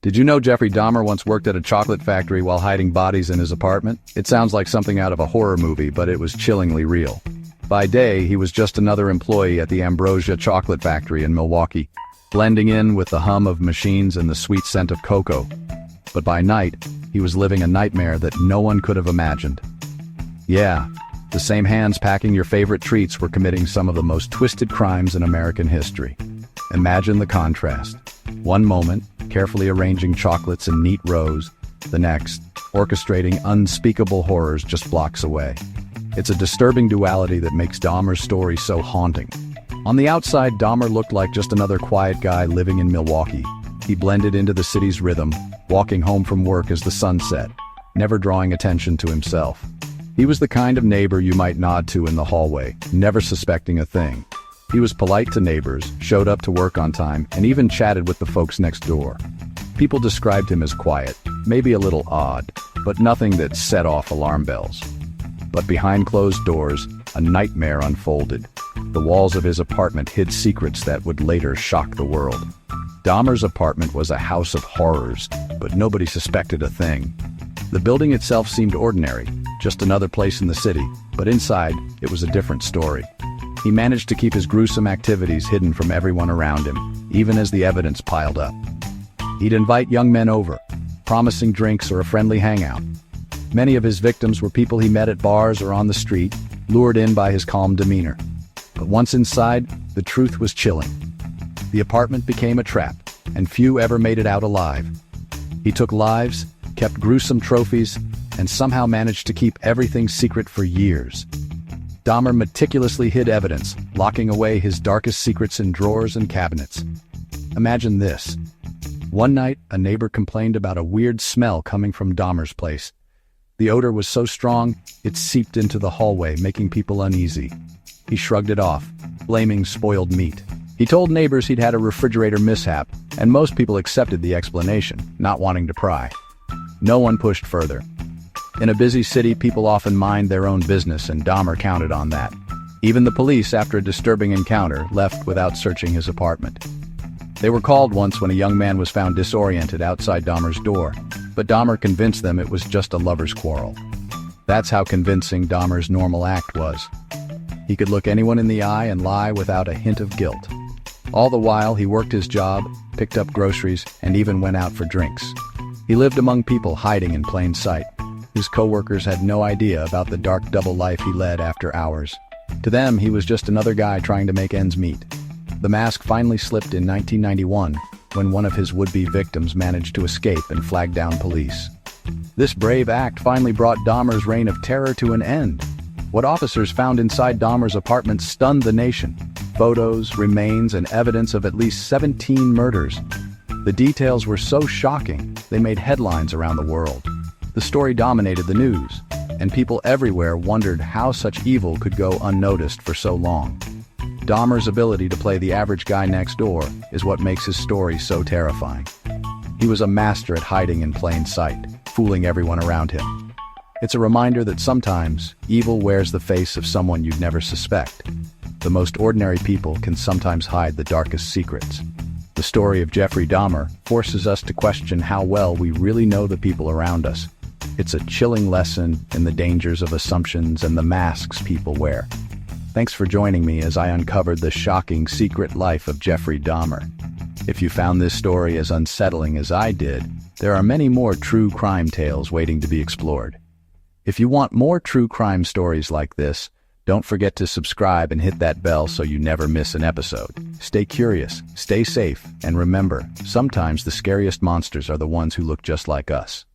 Did you know Jeffrey Dahmer once worked at a chocolate factory while hiding bodies in his apartment? It sounds like something out of a horror movie, but it was chillingly real. By day, he was just another employee at the Ambrosia Chocolate Factory in Milwaukee, blending in with the hum of machines and the sweet scent of cocoa. But by night, he was living a nightmare that no one could have imagined. Yeah, the same hands packing your favorite treats were committing some of the most twisted crimes in American history. Imagine the contrast. One moment, carefully arranging chocolates in neat rows, the next, orchestrating unspeakable horrors just blocks away. It's a disturbing duality that makes Dahmer's story so haunting. On the outside, Dahmer looked like just another quiet guy living in Milwaukee. He blended into the city's rhythm, walking home from work as the sun set, never drawing attention to himself. He was the kind of neighbor you might nod to in the hallway, never suspecting a thing. He was polite to neighbors, showed up to work on time, and even chatted with the folks next door. People described him as quiet, maybe a little odd, but nothing that set off alarm bells. But behind closed doors, a nightmare unfolded. The walls of his apartment hid secrets that would later shock the world. Dahmer's apartment was a house of horrors, but nobody suspected a thing. The building itself seemed ordinary, just another place in the city, but inside, it was a different story. He managed to keep his gruesome activities hidden from everyone around him, even as the evidence piled up. He'd invite young men over, promising drinks or a friendly hangout. Many of his victims were people he met at bars or on the street, lured in by his calm demeanor. But once inside, the truth was chilling. The apartment became a trap, and few ever made it out alive. He took lives, kept gruesome trophies, and somehow managed to keep everything secret for years. Dahmer meticulously hid evidence, locking away his darkest secrets in drawers and cabinets. Imagine this. One night, a neighbor complained about a weird smell coming from Dahmer's place. The odor was so strong, it seeped into the hallway, making people uneasy. He shrugged it off, blaming spoiled meat. He told neighbors he'd had a refrigerator mishap, and most people accepted the explanation, not wanting to pry. No one pushed further. In a busy city, people often mind their own business, and Dahmer counted on that. Even the police, after a disturbing encounter, left without searching his apartment. They were called once when a young man was found disoriented outside Dahmer's door, but Dahmer convinced them it was just a lover's quarrel. That's how convincing Dahmer's normal act was. He could look anyone in the eye and lie without a hint of guilt. All the while, he worked his job, picked up groceries, and even went out for drinks. He lived among people hiding in plain sight. His co-workers had no idea about the dark double life he led after hours. To them, he was just another guy trying to make ends meet. The mask finally slipped in 1991, when one of his would-be victims managed to escape and flag down police. This brave act finally brought Dahmer's reign of terror to an end. What officers found inside Dahmer's apartment stunned the nation. Photos, remains, and evidence of at least 17 murders. The details were so shocking, they made headlines around the world. The story dominated the news, and people everywhere wondered how such evil could go unnoticed for so long. Dahmer's ability to play the average guy next door is what makes his story so terrifying. He was a master at hiding in plain sight, fooling everyone around him. It's a reminder that sometimes evil wears the face of someone you'd never suspect. The most ordinary people can sometimes hide the darkest secrets. The story of Jeffrey Dahmer forces us to question how well we really know the people around us. It's a chilling lesson in the dangers of assumptions and the masks people wear. Thanks for joining me as I uncovered the shocking secret life of Jeffrey Dahmer. If you found this story as unsettling as I did, there are many more true crime tales waiting to be explored. If you want more true crime stories like this, don't forget to subscribe and hit that bell so you never miss an episode. Stay curious, stay safe, and remember, sometimes the scariest monsters are the ones who look just like us.